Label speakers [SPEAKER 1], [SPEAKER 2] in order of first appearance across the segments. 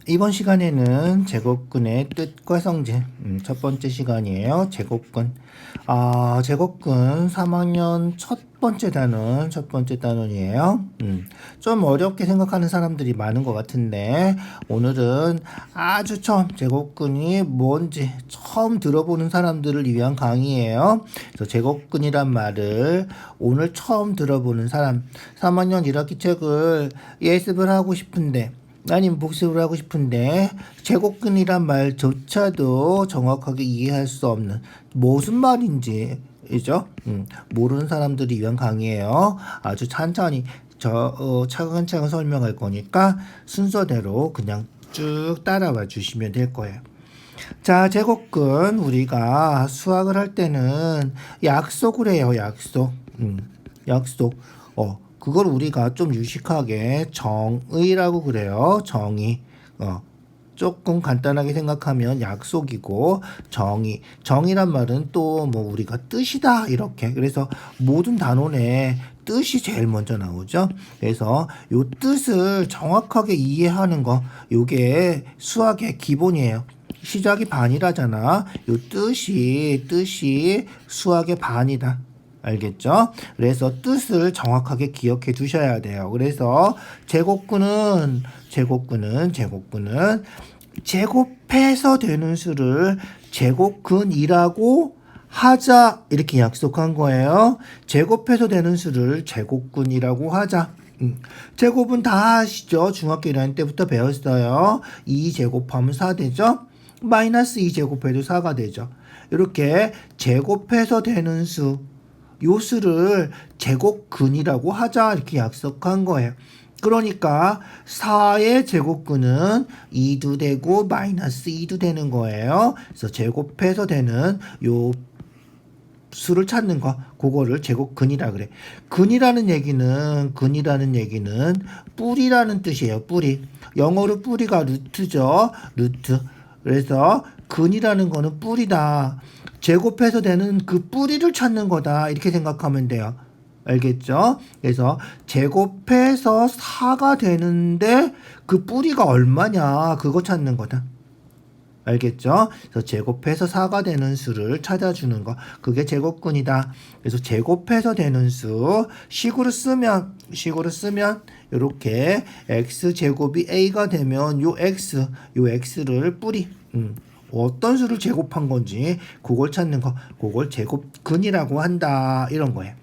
[SPEAKER 1] 이번 시간에는 제곱근의 뜻과 성질, 첫 번째 시간이에요. 제곱근. 제곱근 3학년 첫 번째 단원이에요. 좀 어렵게 생각하는 사람들이 많은 것 같은데, 오늘은 아주 처음 제곱근이 뭔지 처음 들어보는 사람들을 위한 강의예요. 그래서 제곱근이란 말을 오늘 처음 들어보는 사람, 3학년 1학기 책을 예습을 하고 싶은데, 아니면 복습을 하고 싶은데 제곱근이란 말조차도 정확하게 이해할 수 없는 무슨 말인지 이죠? 모르는 사람들이 위한 강의예요. 아주 천천히 차근차근 설명할 거니까 순서대로 그냥 쭉 따라와 주시면 될 거예요. 자, 제곱근 우리가 수학을 할 때는 약속을 해요. 약속. 그걸 우리가 좀 유식하게 정의라고 그래요. 정의. 조금 간단하게 생각하면 약속이고 정의란 말은 또 뭐 우리가 뜻이다 이렇게. 그래서 모든 단원에 뜻이 제일 먼저 나오죠. 그래서 요 뜻을 정확하게 이해하는 거 요게 수학의 기본이에요. 시작이 반이라잖아. 요 뜻이 수학의 반이다. 알겠죠? 그래서 뜻을 정확하게 기억해 두셔야 돼요. 그래서 제곱근은 제곱해서 되는 수를 제곱근이라고 하자 이렇게 약속한 거예요. 제곱해서 되는 수를 제곱근이라고 하자. 제곱은 다 아시죠? 중학교 1학년 때부터 배웠어요. 2제곱하면 4 되죠? 마이너스 2제곱해도 4가 되죠. 이렇게 제곱해서 되는 수 요 수를 제곱근이라고 하자 이렇게 약속한 거예요. 그러니까 4의 제곱근은 2도 되고 마이너스 2도 되는 거예요. 그래서 제곱해서 되는 요 수를 찾는 거 그거를 제곱근이라 그래. 근이라는 얘기는 뿌리라는 뜻이에요. 뿌리. 영어로 뿌리가 루트죠. 루트. 그래서 근이라는 거는 뿌리다. 제곱해서 되는 그 뿌리를 찾는 거다. 이렇게 생각하면 돼요. 알겠죠? 그래서 제곱해서 4가 되는데 그 뿌리가 얼마냐. 그거 찾는 거다. 알겠죠? 그래서 제곱해서 4가 되는 수를 찾아주는 거. 그게 제곱근이다. 그래서 제곱해서 되는 수 식으로 쓰면 이렇게 x제곱이 a가 되면 요 x를 뿌리. 어떤 수를 제곱한 건지 그걸 찾는 거. 그걸 제곱근이라고 한다. 이런 거예요.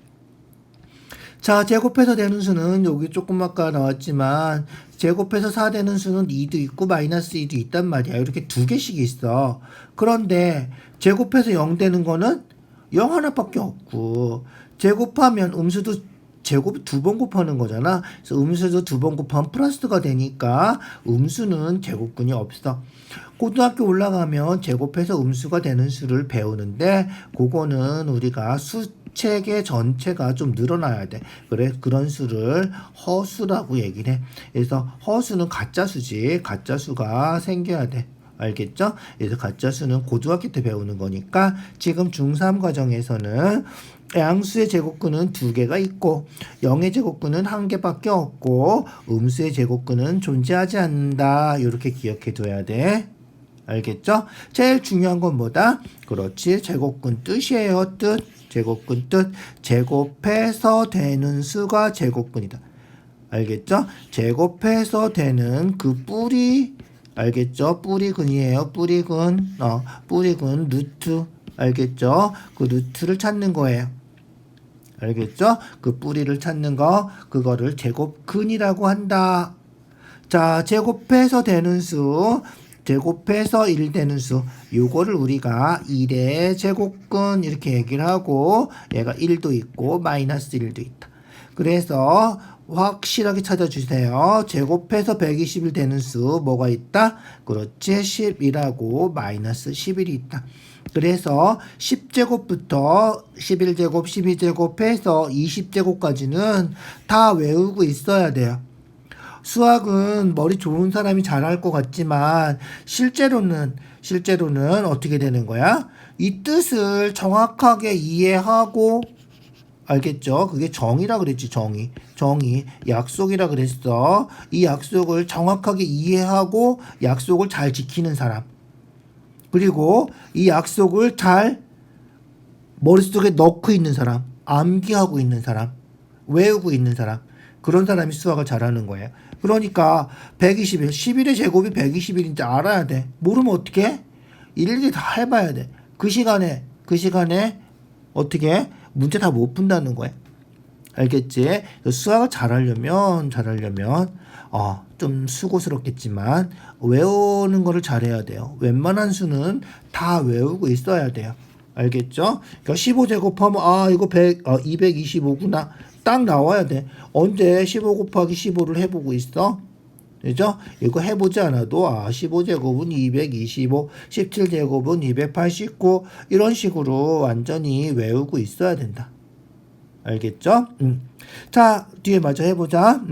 [SPEAKER 1] 자, 제곱해서 되는 수는 여기 조금 아까 나왔지만 제곱해서 4 되는 수는 2도 있고 마이너스 2도 있단 말이야. 이렇게 두 개씩 있어. 그런데 제곱해서 0 되는 거는 0 하나밖에 없고 제곱하면 음수도 제곱 두 번 곱하는 거잖아. 그래서 음수도 두 번 곱하면 플러스가 되니까 음수는 제곱근이 없어. 고등학교 올라가면 제곱해서 음수가 되는 수를 배우는데 그거는 우리가 수책의 전체가 좀 늘어나야 돼. 그래 그런 수를 허수라고 얘기를 해. 그래서 허수는 가짜수지. 가짜수가 생겨야 돼. 알겠죠? 그래서 가짜수는 고등학교 때 배우는 거니까 지금 중3 과정에서는 양수의 제곱근은 두 개가 있고 0의 제곱근은 한 개밖에 없고 음수의 제곱근은 존재하지 않는다. 이렇게 기억해 둬야 돼. 알겠죠? 제일 중요한 건 뭐다? 그렇지. 제곱근 뜻이에요. 뜻. 제곱근 뜻. 제곱해서 되는 수가 제곱근이다. 알겠죠? 제곱해서 되는 그 뿌리. 알겠죠? 뿌리근이에요. 뿌리근. 뿌리근 루트. 알겠죠? 그 루트를 찾는 거예요. 알겠죠? 그 뿌리를 찾는 거, 그거를 제곱근이라고 한다. 자, 제곱해서 되는 수, 제곱해서 1 되는 수, 요거를 우리가 1의 제곱근 이렇게 얘기를 하고, 얘가 1도 있고, 마이너스 1도 있다. 그래서 확실하게 찾아주세요. 제곱해서 121 되는 수, 뭐가 있다? 그렇지, 10이라고 마이너스 11이 있다. 그래서 10제곱부터 11제곱, 12제곱 해서 20제곱까지는 다 외우고 있어야 돼요. 수학은 머리 좋은 사람이 잘할 것 같지만 실제로는 어떻게 되는 거야? 이 뜻을 정확하게 이해하고 알겠죠? 그게 정의라 그랬지, 정의. 정의. 약속이라 그랬어. 이 약속을 정확하게 이해하고 약속을 잘 지키는 사람. 그리고 이 약속을 잘 머릿속에 넣고 있는 사람. 암기하고 있는 사람. 외우고 있는 사람. 그런 사람이 수학을 잘하는 거예요. 그러니까 120일, 10일의 제곱이 120일인지 알아야 돼. 모르면 어떻게? 일일이 다 해봐야 돼. 그 시간에 어떻게? 문제 다 못 푼다는 거야. 알겠지? 수학을 잘하려면 좀 수고스럽겠지만 외우는 거를 잘해야 돼요. 웬만한 수는 다 외우고 있어야 돼요. 알겠죠? 그러니까 15 제곱하면 이거 225구나. 딱 나와야 돼. 언제 15 곱하기 15를 해보고 있어? 그죠? 이거 해보지 않아도 15제곱은 225, 17제곱은 289 이런 식으로 완전히 외우고 있어야 된다. 알겠죠? 자, 뒤에 마저 해보자.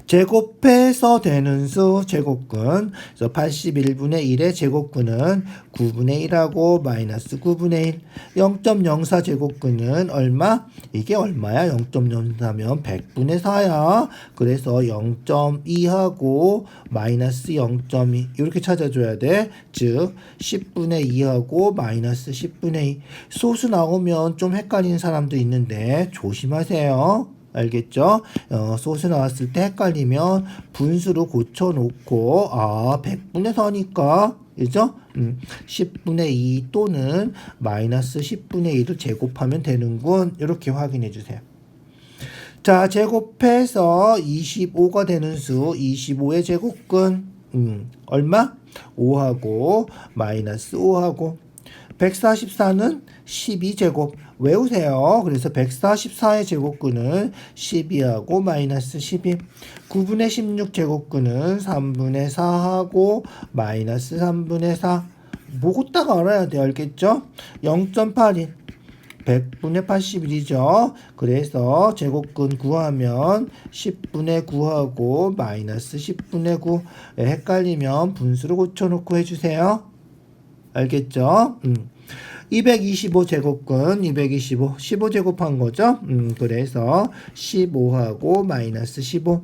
[SPEAKER 1] 제곱해서 되는 수 제곱근. 그래서 81분의 1의 제곱근은 9분의 1하고 마이너스 9분의 1. 0.04 제곱근은 얼마? 이게 얼마야? 0.04면 100분의 4야. 그래서 0.2하고 마이너스 0.2 이렇게 찾아줘야 돼. 즉 10분의 2하고 마이너스 10분의 2. 소수 나오면 좀 헷갈리는 사람도 있는데 조심하세요. 알겠죠? 소수 나왔을 때 헷갈리면 분수로 고쳐놓고 100분의 4니까 그죠? 10분의 2 또는 마이너스 10분의 2를 제곱하면 되는군. 이렇게 확인해 주세요. 자, 제곱해서 25가 되는 수 25의 제곱근 얼마? 5하고 마이너스 5하고 144는 12제곱 외우세요. 그래서 144의 제곱근은 12하고 마이너스 12. 9분의 16 제곱근은 3분의 4하고 마이너스 3분의 4. 보고 딱 알아야 돼. 알겠죠? 0.81. 100분의 81이죠. 그래서 제곱근 구하면 10분의 9하고 마이너스 10분의 9. 헷갈리면 분수로 고쳐놓고 해주세요. 알겠죠? 225 제곱근 225 15 제곱한 거죠. 그래서 15하고 마이너스 15.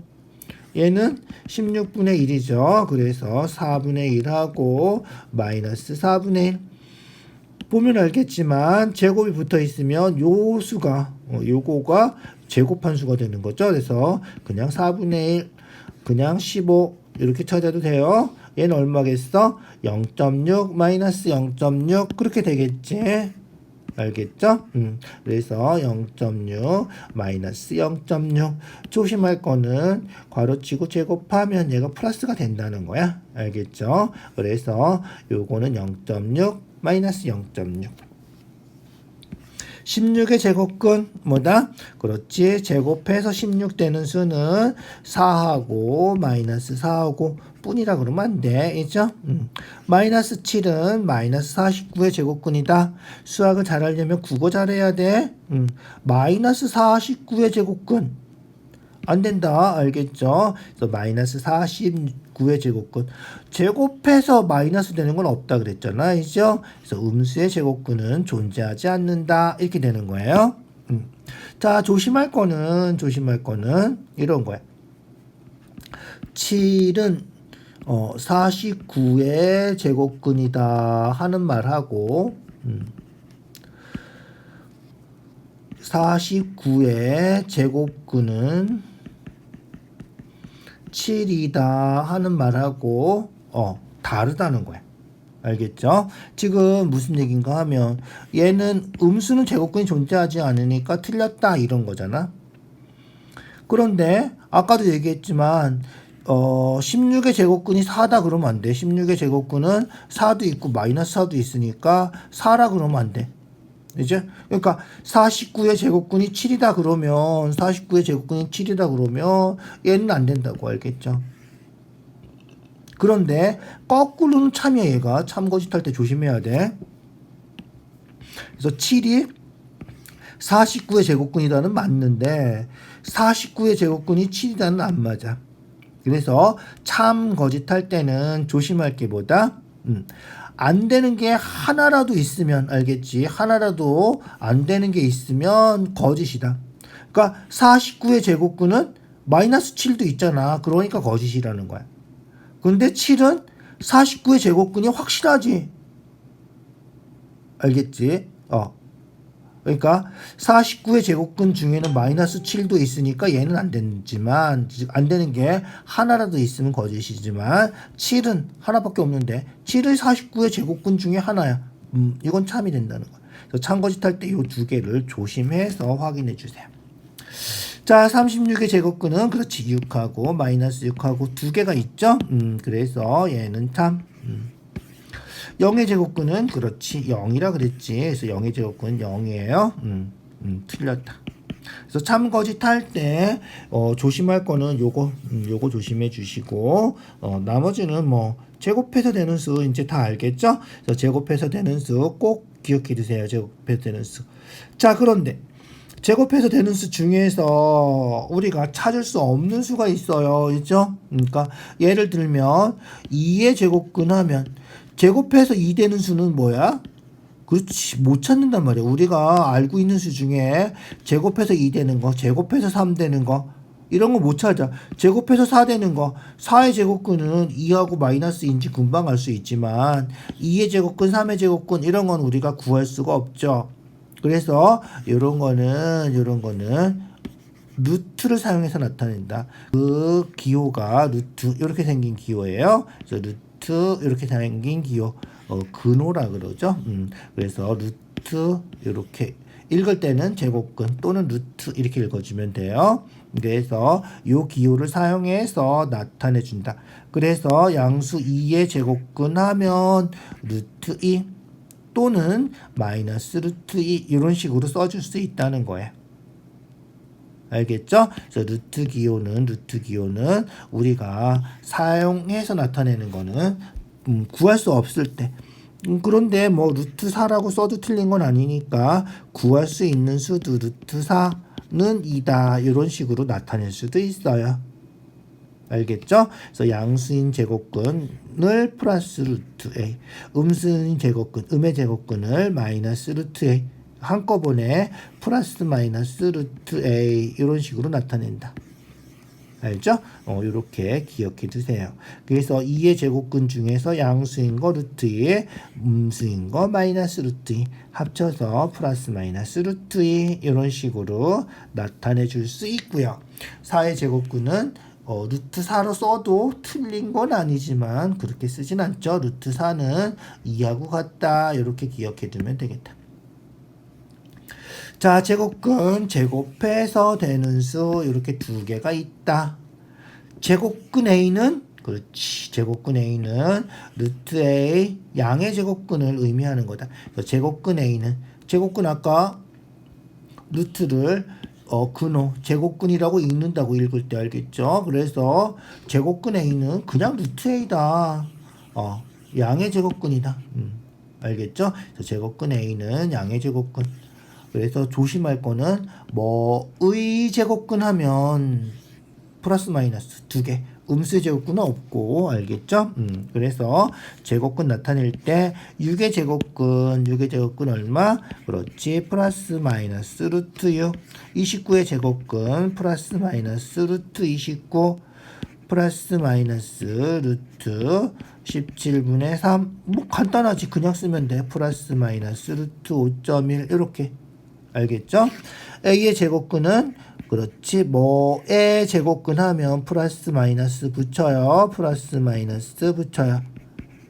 [SPEAKER 1] 얘는 16분의 1이죠. 그래서 4분의 1하고 마이너스 4분의 1. 보면 알겠지만 제곱이 붙어 있으면 요 수가 요거가 제곱한 수가 되는 거죠. 그래서 그냥 4분의 1 그냥 15 이렇게 찾아도 돼요. 얘는 얼마겠어? 0.6 마이너스 0.6 그렇게 되겠지. 알겠죠? 그래서 0.6 마이너스 0.6 조심할 거는 괄호치고 제곱하면 얘가 플러스가 된다는 거야. 알겠죠? 그래서 요거는 0.6 마이너스 0.6 16의 제곱근 뭐다? 그렇지. 제곱해서 16 되는 수는 4하고 마이너스 4하고 뿐이라 그러면 안 돼. 있죠? 마이너스 7은 마이너스 49의 제곱근이다. 수학을 잘하려면 국어 잘해야 돼. 마이너스 49의 제곱근. 안 된다. 알겠죠? 그래서 마이너스 49의 제곱근. 제곱해서 마이너스 되는 건 없다 그랬잖아. 그죠? 그래서 음수의 제곱근은 존재하지 않는다. 이렇게 되는 거예요. 자, 조심할 거는 이런 거야. 7은 49의 제곱근이다 하는 말하고 49의 제곱근은 7이다 하는 말하고 다르다는 거야. 알겠죠? 지금 무슨 얘기인가 하면 얘는 음수는 제곱근이 존재하지 않으니까 틀렸다 이런 거잖아. 그런데 아까도 얘기했지만 16의 제곱근이 4다 그러면 안 돼. 16의 제곱근은 4도 있고 마이너스 4도 있으니까 4라 그러면 안 돼. 이제 그러니까 49의 제곱근이 7이다 그러면 49의 제곱근이 7이다 그러면 얘는 안 된다고. 알겠죠? 그런데 거꾸로는 참이야. 얘가 참거짓할 때 조심해야 돼. 그래서 7이 49의 제곱근이다는 맞는데 49의 제곱근이 7이다는 안 맞아. 그래서 참 거짓할 때는 조심할 게 뭐다? 안 되는 게 하나라도 있으면 알겠지? 하나라도 안 되는 게 있으면 거짓이다. 그러니까 49의 제곱근은 마이너스 7도 있잖아. 그러니까 거짓이라는 거야. 근데 7은 49의 제곱근이 확실하지. 알겠지? 그러니까 49의 제곱근 중에는 마이너스 7도 있으니까 얘는 안 되지만 안 되는 게 하나라도 있으면 거짓이지만 7은 하나밖에 없는데 7은 49의 제곱근 중에 하나야. 이건 참이 된다는 거야. 그래서 참거짓할 때 이 두 개를 조심해서 확인해 주세요. 자, 36의 제곱근은 그렇지 6하고 마이너스 6하고 두 개가 있죠. 그래서 얘는 참 0의 제곱근은 그렇지 0이라 그랬지. 그래서 0의 제곱근은 0이에요. 틀렸다. 그래서 참거짓할 때 조심할 거는 요거 조심해 주시고 나머지는 뭐 제곱해서 되는 수 이제 다 알겠죠? 그래서 제곱해서 되는 수 꼭 기억해 두세요. 제곱해서 되는 수. 자, 그런데 제곱해서 되는 수 중에서 우리가 찾을 수 없는 수가 있어요. 그죠? 그러니까 예를 들면 2의 제곱근 하면 제곱해서 2 되는 수는 뭐야? 그렇지, 못 찾는단 말이야. 우리가 알고 있는 수 중에 제곱해서 2 되는 거, 제곱해서 3 되는 거 이런 거 못 찾아. 제곱해서 4 되는 거, 4의 제곱근은 2하고 마이너스인지 금방 알 수 있지만 2의 제곱근, 3의 제곱근 이런 건 우리가 구할 수가 없죠. 그래서 이런 거는 루트를 사용해서 나타낸다. 그 기호가 루트 이렇게 생긴 기호예요. 그래서 루트 이렇게 생긴 기호 근호라 그러죠. 그래서 루트 이렇게 읽을 때는 제곱근 또는 루트 이렇게 읽어주면 돼요. 그래서 이 기호를 사용해서 나타내 준다. 그래서 양수 2의 제곱근 하면 루트 2 또는 마이너스 루트 2 이런 식으로 써줄 수 있다는 거예요. 알겠죠? 그래서 루트 기호는 우리가 사용해서 나타내는 거는 구할 수 없을 때 그런데 뭐 루트 4라고 써도 틀린 건 아니니까 구할 수 있는 수도 루트 4는 2다 이런 식으로 나타낼 수도 있어요. 알겠죠? 그래서 양수인 제곱근을 플러스 루트 A, 음수인 제곱근, 음의 제곱근을 마이너스 루트 A 한꺼번에 플러스 마이너스 루트 A 이런 식으로 나타낸다. 알죠? 이렇게 기억해 두세요. 그래서 2의 제곱근 중에서 양수인 거 루트 2, 음수인 거 마이너스 루트 2 합쳐서 플러스 마이너스 루트 2 이런 식으로 나타내 줄 수 있고요. 4의 제곱근은 루트 4로 써도 틀린 건 아니지만 그렇게 쓰진 않죠. 루트 4는 2하고 같다. 이렇게 기억해 두면 되겠다. 자, 제곱근 제곱해서 되는 수 이렇게 두 개가 있다. 제곱근 A는 그렇지. 제곱근 A는 루트 A 양의 제곱근을 의미하는 거다. 그래서 제곱근 A는 제곱근 아까 루트를 근호 제곱근이라고 읽는다고 읽을 때 알겠죠? 그래서 제곱근 A는 그냥 루트 A다. 양의 제곱근이다. 알겠죠? 그래서 제곱근 A는 양의 제곱근. 그래서 조심할 거는 뭐의 제곱근 하면 플러스 마이너스 두 개. 음수의 제곱근은 없고 알겠죠? 그래서 제곱근 나타낼 때 6의 제곱근 얼마? 그렇지. 플러스 마이너스 루트 6. 29의 제곱근 플러스 마이너스 루트 29 플러스 마이너스 루트 17분의 3. 뭐 간단하지. 그냥 쓰면 돼. 플러스 마이너스 루트 5.1 이렇게. 알겠죠? A의 제곱근은 그렇지. 뭐의 제곱근 하면 플러스 마이너스 붙여요. 플러스 마이너스 붙여요.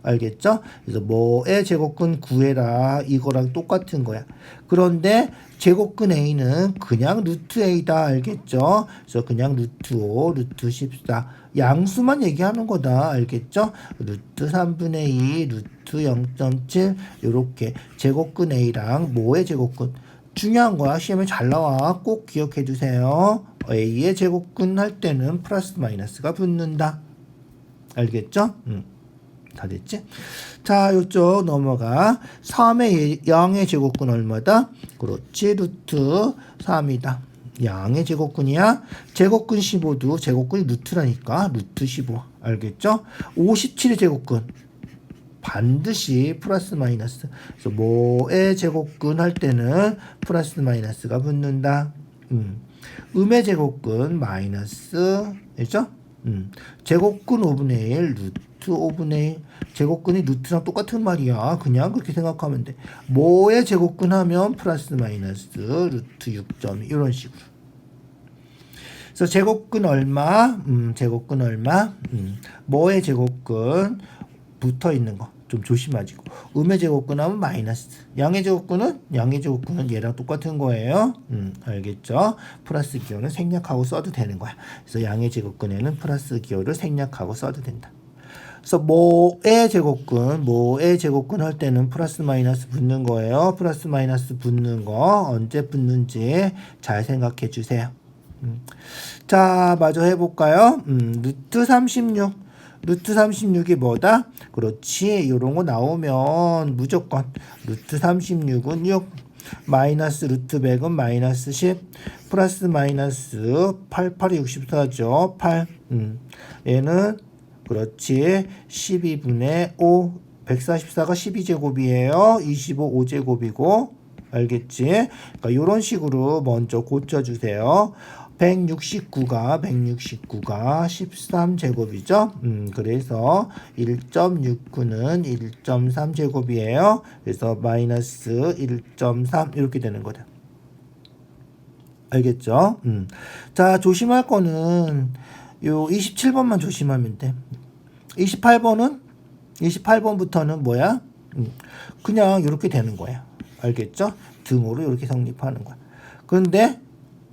[SPEAKER 1] 알겠죠? 그래서 뭐의 제곱근 구해라. 이거랑 똑같은 거야. 그런데 제곱근 A는 그냥 루트 A다. 알겠죠? 그래서 그냥 루트 5, 루트 14 양수만 얘기하는 거다. 알겠죠? 루트 3분의 2, 루트 0.7 이렇게 제곱근 A랑 뭐의 제곱근 중요한 거야. 시험에 잘 나와. 꼭 기억해 두세요. A의 제곱근 할 때는 플러스 마이너스가 붙는다. 알겠죠? 다 됐지? 자, 요쪽 넘어가. 3의 0의 제곱근 얼마다? 그렇지. 루트 3이다. 양의 제곱근이야. 제곱근 15도 제곱근이 루트라니까 루트 15. 알겠죠? 57의 제곱근. 반드시 플러스 마이너스. 그래서 뭐의 제곱근 할 때는 플러스 마이너스가 붙는다. 음의 제곱근 마이너스, 그죠? 제곱근 5분의 1, 루트 5분의 1. 제곱근이 루트랑 똑같은 말이야. 그냥 그렇게 생각하면 돼. 뭐의 제곱근 하면 플러스 마이너스 루트 6.2 이런 식으로. 그래서 제곱근 얼마? 제곱근 얼마? 뭐의 제곱근 붙어 있는 거 좀 조심하시고. 음의 제곱근 하면 마이너스. 양의 제곱근은 얘랑 똑같은 거예요. 알겠죠? 플러스 기호는 생략하고 써도 되는 거야. 그래서 양의 제곱근에는 플러스 기호를 생략하고 써도 된다. 그래서 뭐의 제곱근 할 때는 플러스 마이너스 붙는 거예요. 플러스 마이너스 붙는 거 언제 붙는지 잘 생각해 주세요. 자, 마저 해볼까요? 루트 36. 루트 36이 뭐다? 그렇지. 요런 거 나오면 무조건 루트 36은 6. 마이너스 루트 100은 마이너스 10. 플러스 마이너스 8, 8이 64죠. 8. 얘는 그렇지. 12분의 5. 144가 12제곱이에요. 25, 5제곱이고. 알겠지? 그러니까 요런 식으로 먼저 고쳐주세요. 169가 13제곱이죠. 그래서 1.69는 1.3제곱이에요. 그래서 마이너스 1.3 이렇게 되는 거다. 알겠죠? 자, 조심할 거는 요 27번만 조심하면 돼. 28번부터는 뭐야? 그냥 이렇게 되는 거야. 알겠죠? 등호로 이렇게 성립하는 거야. 그런데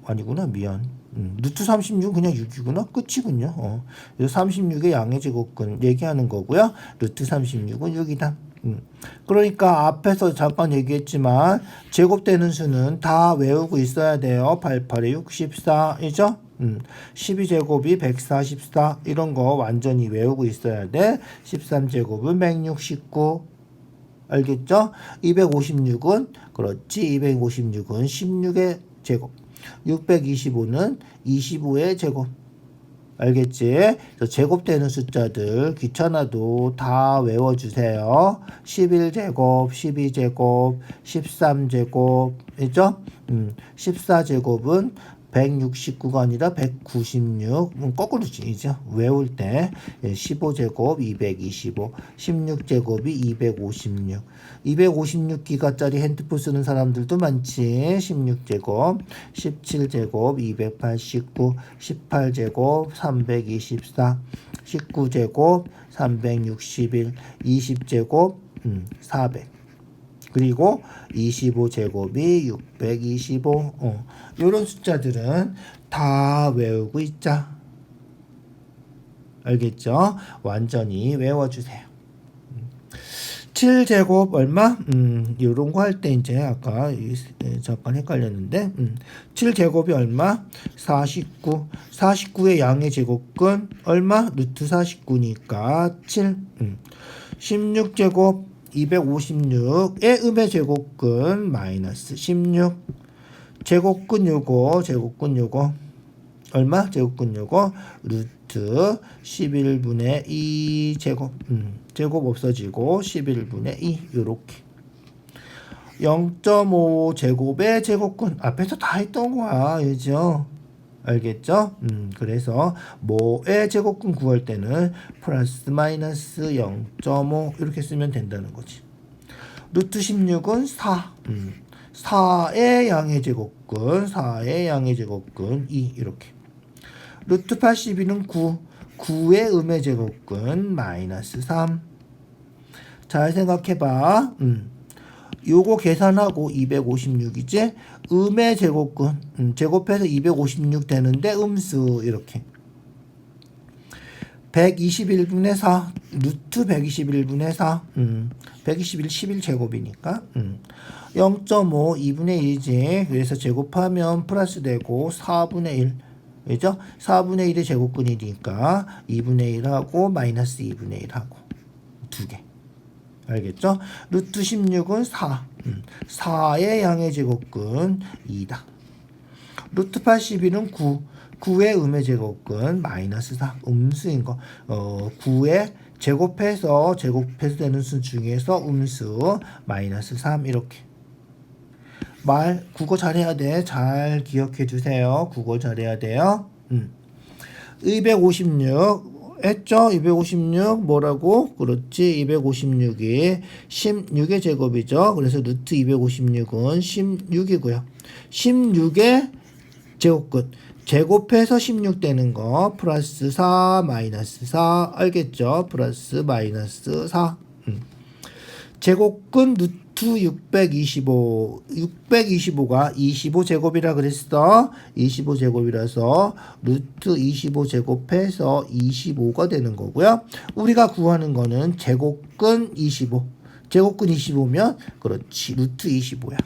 [SPEAKER 1] 아니구나, 미안. 루트 36 그냥 6이구나. 끝이군요. 그래서 36의 양의 제곱근 얘기하는 거고요. 루트 36은 6이다. 그러니까 앞에서 잠깐 얘기했지만 제곱되는 수는 다 외우고 있어야 돼요. 88에 64이죠. 12제곱이 144 이런 거 완전히 외우고 있어야 돼. 13제곱은 169. 알겠죠? 256은 그렇지. 256은 16의 제곱. 625는 25의 제곱. 알겠지? 제곱되는 숫자들 귀찮아도 다 외워주세요. 11제곱, 12제곱, 13제곱, 그죠? 14제곱은 169가 아니라 196. 거꾸로지죠. 외울 때 15제곱 225, 16제곱이 256. 256기가짜리 핸드폰 쓰는 사람들도 많지. 16제곱, 17제곱 289, 18제곱 324, 19제곱 361, 20제곱 400. 그리고 25제곱이 625. 요런 숫자들은 다 외우고 있자. 알겠죠? 완전히 외워주세요. 7제곱 얼마? 요런 거 할 때 이제 아까 잠깐 헷갈렸는데 7제곱이 얼마? 49. 49의 양의 제곱근 얼마? 루트 49니까 7. 16제곱 256의 음의 제곱근 마이너스 16. 제곱근 요거 얼마? 제곱근 요거 루트 11분의 2 제곱. 제곱 없어지고 11분의 2 요렇게. 0.5 제곱의 제곱근 앞에서 다 했던 거야. 그죠? 알겠죠? 그래서 뭐의 제곱근 구할 때는 플러스 마이너스 0.5 이렇게 쓰면 된다는 거지. 루트 16은 4. 4의 양의 제곱근 2 이렇게. 루트 82는 9. 9의 음의 제곱근 마이너스 3. 잘 생각해봐. 요거 계산하고 256이지? 음의 제곱근 제곱해서 256 되는데 음수 이렇게 121분의 4 루트 121분의 4 121 11제곱이니까 0.5 2분의 1이지. 그래서 제곱하면 플러스 되고 4분의 1 그죠? 4분의 1의 제곱근이니까 2분의 1하고 마이너스 2분의 1하고 두 개. 알겠죠? 루트 16은 4. 4의 양의 제곱근 2다. 루트 82는 9. 9의 음의 제곱근 마이너스 4. 음수인 거. 9의 제곱해서 되는 수 중에서 음수 마이너스 3 이렇게. 국어 잘해야 돼. 잘 기억해 주세요. 국어 잘해야 돼요. 256 했죠? 256 뭐라고? 그렇지. 256이 16의 제곱이죠. 그래서 루트 256은 16이고요. 16의 제곱끝. 제곱해서 16 되는 거 플러스 4 마이너스 4 알겠죠? 플러스 마이너스 4. 제곱근 루트 625가 25제곱이라 그랬어. 25제곱이라서 루트 25제곱해서 25가 되는 거고요. 우리가 구하는 거는 제곱근 25. 제곱근 25면 그렇지 루트 25야.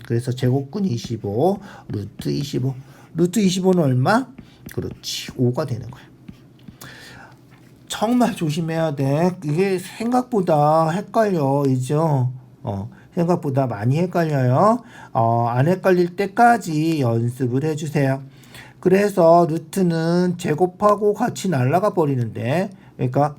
[SPEAKER 1] 그래서 제곱근 25 루트 25. 루트 25는 얼마? 그렇지 5가 되는 거야. 정말 조심해야 돼. 이게 생각보다 헷갈려. 이죠? 생각보다 많이 헷갈려요. 안 헷갈릴 때까지 연습을 해주세요. 그래서 루트는 제곱하고 같이 날아가 버리는데, 그러니까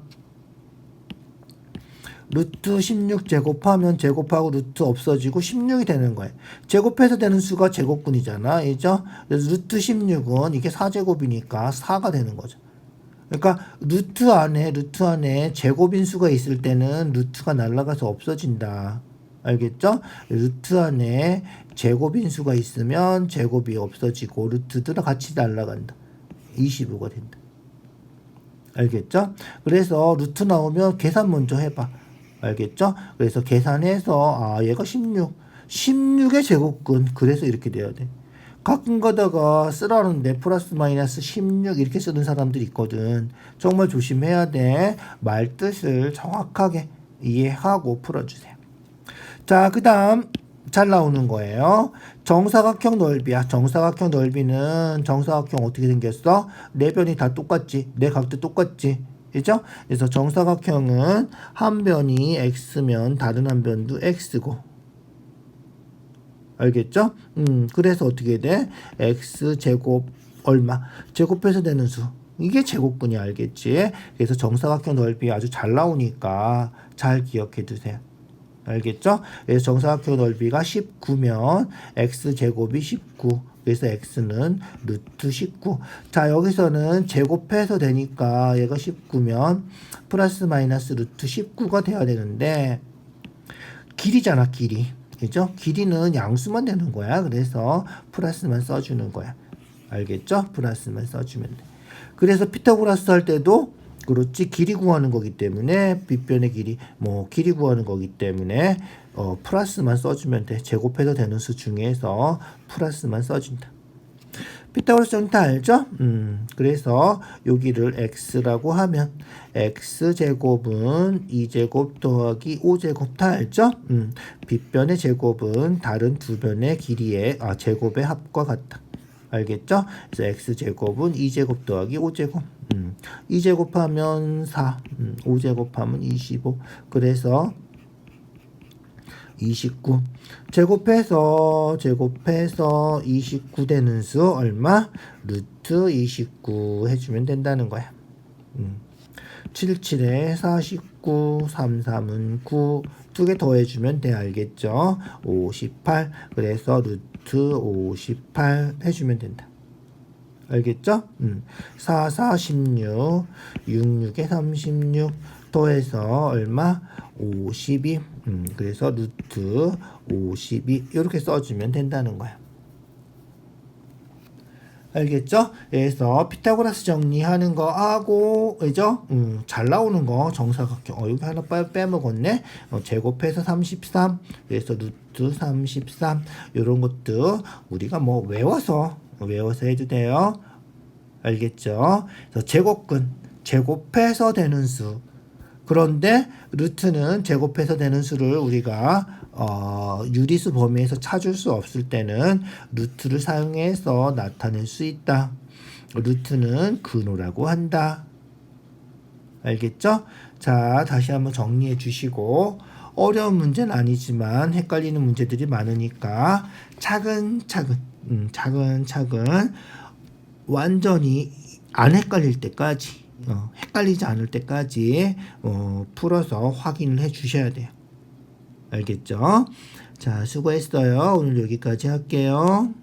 [SPEAKER 1] 루트 16 제곱하면 제곱하고 루트 없어지고 16이 되는 거예요. 제곱해서 되는 수가 제곱근이잖아. 그죠? 그래서 루트 16은 이게 4제곱이니까 4가 되는 거죠. 그러니까 루트 안에 제곱인 수가 있을 때는 루트가 날아가서 없어진다. 알겠죠? 루트 안에 제곱인 수가 있으면 제곱이 없어지고 루트들은 같이 날아간다. 25가 된다. 알겠죠? 그래서 루트 나오면 계산 먼저 해봐. 알겠죠? 그래서 계산해서 얘가 16의 제곱근. 그래서 이렇게 돼야 돼. 가끔 가다가 쓰라는데 플러스 마이너스 16 이렇게 쓰는 사람들이 있거든. 정말 조심해야 돼. 말뜻을 정확하게 이해하고 풀어주세요. 자, 그 다음 잘 나오는 거예요. 정사각형 넓이야. 정사각형 넓이는 정사각형 어떻게 생겼어? 네 변이 다 똑같지. 네 각도 똑같지. 그죠? 그래서 정사각형은 한 변이 x면 다른 한 변도 x고. 알겠죠? 그래서 어떻게 돼? x제곱 얼마? 제곱해서 되는 수. 이게 제곱근이 알겠지? 그래서 정사각형 넓이 아주 잘 나오니까 잘 기억해 두세요. 알겠죠? 그래서 정사각형 넓이가 19면 x제곱이 19. 그래서 x는 루트 19. 자, 여기서는 제곱해서 되니까 얘가 19면 플러스 마이너스 루트 19가 돼야 되는데 길이잖아, 길이. 그죠? 길이는 양수만 되는 거야. 그래서 플러스만 써주는 거야. 알겠죠? 플러스만 써주면 돼. 그래서 피타고라스 할 때도 그렇지 길이 구하는 거기 때문에 빗변의 길이 길이 구하는 거기 때문에 플러스만 써주면 돼. 제곱해서 되는 수 중에서 플러스만 써준다. 피타고라스 정리 다 알죠? 그래서 여기를 x라고 하면 x제곱은 2제곱 더하기 5제곱 다 알죠? 빗변의 제곱은 다른 두 변의 길이의 제곱의 합과 같다. 알겠죠? 그래서 x제곱은 2제곱 더하기 5제곱 2제곱하면 4 5제곱하면 25 그래서 29 제곱해서 29 되는 수 얼마? 루트 29 해주면 된다는 거야. 77에 49 33은 9 두 개 더해주면 돼. 알겠죠? 58 그래서 루트 58 해주면 된다. 알겠죠? 4, 4, 16 66에 36 더해서 얼마? 52 그래서 루트 52 이렇게 써주면 된다는 거야. 알겠죠? 그래서 피타고라스 정리하는 거 하고 그죠? 잘 나오는 거 정사각형 여기 하나 빼먹었네. 제곱해서 33 그래서 루트 33 이런 것도 우리가 외워서 해도 돼요. 알겠죠? 그래서 제곱근 제곱해서 되는 수. 그런데 루트는 제곱해서 되는 수를 우리가 유리수 범위에서 찾을 수 없을 때는 루트를 사용해서 나타낼 수 있다. 루트는 근호라고 한다. 알겠죠? 자, 다시 한번 정리해 주시고 어려운 문제는 아니지만 헷갈리는 문제들이 많으니까 차근차근 완전히 안 헷갈릴 때까지 헷갈리지 않을 때까지 풀어서 확인을 해 주셔야 돼요. 알겠죠? 자, 수고했어요. 오늘 여기까지 할게요.